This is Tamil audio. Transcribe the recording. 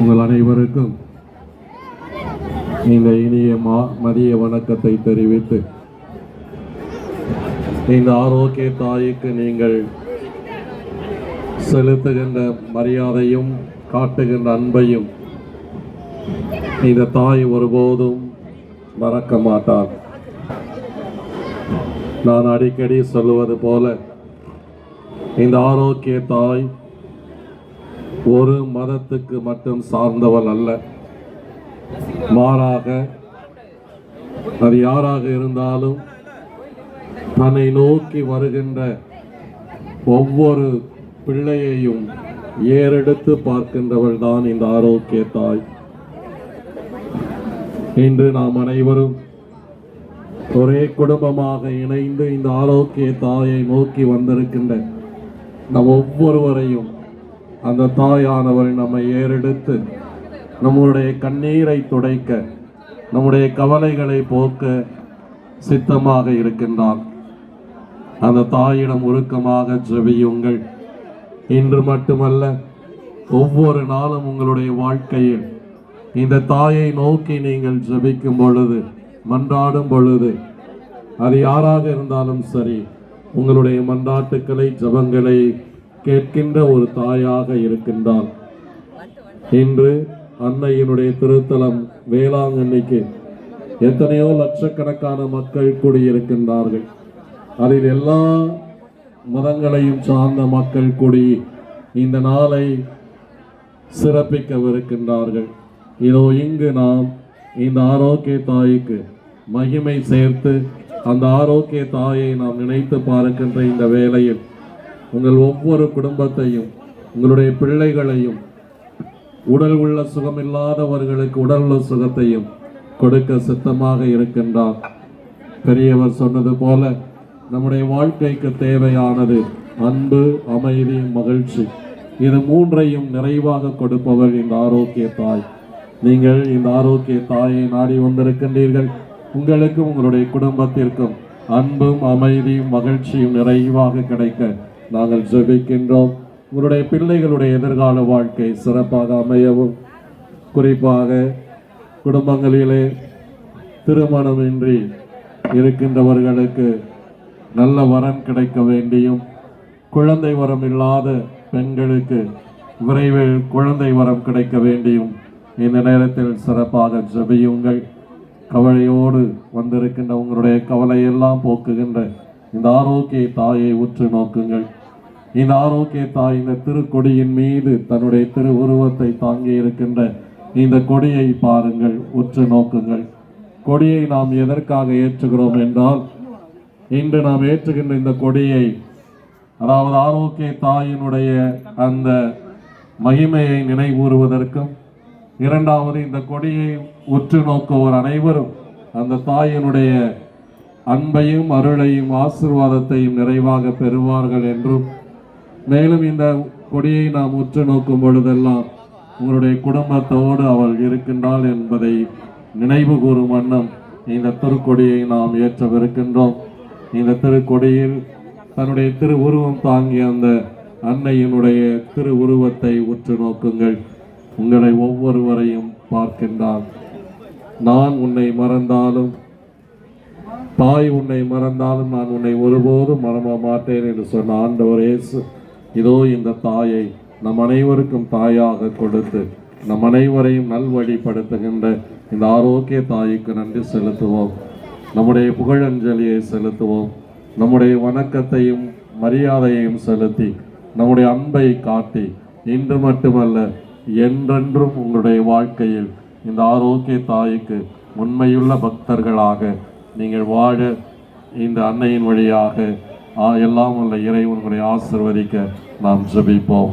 உங்கள் அனைவருக்கும் இந்த இனிய மதிய வணக்கத்தை தெரிவித்து, இந்த ஆரோக்கிய தாய்க்கு நீங்கள் செலுத்துகின்ற மரியாதையும் காட்டுகின்ற அன்பையும் இந்த தாய் ஒருபோதும் மறக்க மாட்டார். நான் அடிக்கடி சொல்லுவது போல, இந்த ஆரோக்கிய தாய் ஒரு மதத்துக்கு மட்டும் சார்ந்தவள் அல்ல. மாறாக அது யாராக இருந்தாலும் தன்னை நோக்கி வருகின்ற ஒவ்வொரு பிள்ளையையும் ஏறெடுத்து பார்க்கின்றவள் தான் இந்த ஆரோக்கிய தாய். இன்று நாம் அனைவரும் ஒரே குடும்பமாக இணைந்து இந்த ஆரோக்கிய தாயை நோக்கி வந்திருக்கின்ற நம் ஒவ்வொருவரையும் அந்த தாயானவள் நம்மை ஏறெடுத்து நம்முடைய கண்ணீரை துடைக்க, நம்முடைய கவலைகளை போக்க சித்தமாக இருக்கின்றார். அந்த தாயிடம் உருக்கமாக ஜெபியுங்கள். இன்று மட்டுமல்ல, ஒவ்வொரு நாளும் உங்களுடைய வாழ்க்கையில் இந்த தாயை நோக்கி நீங்கள் ஜெபிக்கும் பொழுது, மன்றாடும் பொழுது, அது யாராக இருந்தாலும் சரி, உங்களுடைய மன்றாட்டுக்களை ஜெபங்களை கேட்கின்ற ஒரு தாயாக இருக்கின்றார். இன்று அன்னையினுடைய திருத்தலம் வேளாங்கண்ணிக்கு எத்தனையோ லட்சக்கணக்கான மக்கள் கூடியிருக்கின்றார்கள். அதில் எல்லா மதங்களையும் சார்ந்த மக்கள் கூடி இந்த நாளை சிறப்பிக்கவிருக்கின்றார்கள். இதோ இங்கு நாம் இந்த ஆரோக்கிய தாய்க்கு மகிமை சேர்த்து அந்த ஆரோக்கிய தாயை நாம் நினைத்து பார்க்கின்ற இந்த வேளையில் உங்கள் ஒவ்வொரு குடும்பத்தையும், உங்களுடைய பிள்ளைகளையும், உடல் உள்ள சுகமில்லாதவர்களுக்கு உடல் உள்ள சுகத்தையும் கொடுக்க சித்தமாக இருக்கின்றார். பெரியவர் சொன்னது போல, நம்முடைய வாழ்க்கைக்கு தேவையானது அன்பு, அமைதி, மகிழ்ச்சி. இது மூன்றையும் நிறைவாக கொடுப்பவர் இந்த ஆரோக்கிய தாய். நீங்கள் இந்த ஆரோக்கிய தாயை நாடி வந்திருக்கின்றீர்கள். உங்களுக்கும் உங்களுடைய குடும்பத்திற்கும் அன்பும் அமைதியும் மகிழ்ச்சியும் நிறைவாக கிடைக்க நாங்கள் ஜெபிக்கின்றோம். உங்களுடைய பிள்ளைகளுடைய எதிர்கால வாழ்க்கை சிறப்பாக அமையவும், குறிப்பாக குடும்பங்களிலே திருமணமின்றி இருக்கின்றவர்களுக்கு நல்ல வரன் கிடைக்க வேண்டியும், குழந்தை வரம் இல்லாத பெண்களுக்கு விரைவில் குழந்தை வரம் கிடைக்க வேண்டியும் இந்த நேரத்தில் சிறப்பாக ஜெபியுங்கள். கவலையோடு வந்திருக்கின்ற உங்களுடைய கவலையெல்லாம் போக்குகின்ற இந்த ஆரோக்கிய தாயை உற்று நோக்குங்கள். இந்த ஆரோக்கிய தாய் இந்த திருக்கொடியின் மீது தன்னுடைய திரு உருவத்தை தாங்கி இருக்கின்ற இந்த கொடியை பாருங்கள், உற்று நோக்குங்கள். கொடியை நாம் எதற்காக ஏற்றுகிறோம் என்றால், இன்று நாம் ஏற்றுகின்ற இந்த கொடியை, அதாவது ஆரோக்கிய தாயினுடைய அந்த மகிமையை நினைவூறுவதற்கும், இரண்டாவது இந்த கொடியை உற்று நோக்குவோர் அனைவரும் அந்த தாயினுடைய அன்பையும் அருளையும் ஆசீர்வாதத்தையும் நிறைவாக பெறுவார்கள் என்றும், மேலும் இந்த கொடியை நாம் உற்று நோக்கும் பொழுதெல்லாம் உங்களுடைய குடும்பத்தோடு அவள் இருக்கின்றாள் என்பதை நினைவு கூறும் வண்ணம் இந்த திருக்கொடியை நாம் ஏற்றவிருக்கின்றோம். இந்த திருக்கொடியில் தன்னுடைய திரு உருவம் தாங்கிய அந்த அன்னையினுடைய திரு உருவத்தை உற்று நோக்குங்கள். உங்களை ஒவ்வொருவரையும் பார்க்கின்றான். நான் உன்னை மறந்தாலும், தாய் உன்னை மறந்தாலும் நான் உன்னை ஒருபோதும் மறக்க மாட்டேன் என்று சொன்ன ஆண்டவர் இயேசு இதோ இந்த தாயை நம் அனைவருக்கும் தாயாக கொடுத்து நம் அனைவரையும் நல்வழிப்படுத்துகின்ற இந்த ஆரோக்கிய தாய்க்கு நன்றி செலுத்துவோம். நம்முடைய புகழஞ்சலியை செலுத்துவோம். நம்முடைய வணக்கத்தையும் மரியாதையையும் செலுத்தி நம்முடைய அன்பை காட்டி இன்று மட்டுமல்ல என்றென்றும் உங்களுடைய வாழ்க்கையில் இந்த ஆரோக்கிய தாய்க்கு உண்மையுள்ள பக்தர்களாக நீங்கள் வாழ இந்த அன்னையின் வழியாக எல்லாம் உள்ள இறைவன்களை ஆசிர்வதிக்க நாம் ஜெபிப்போம்.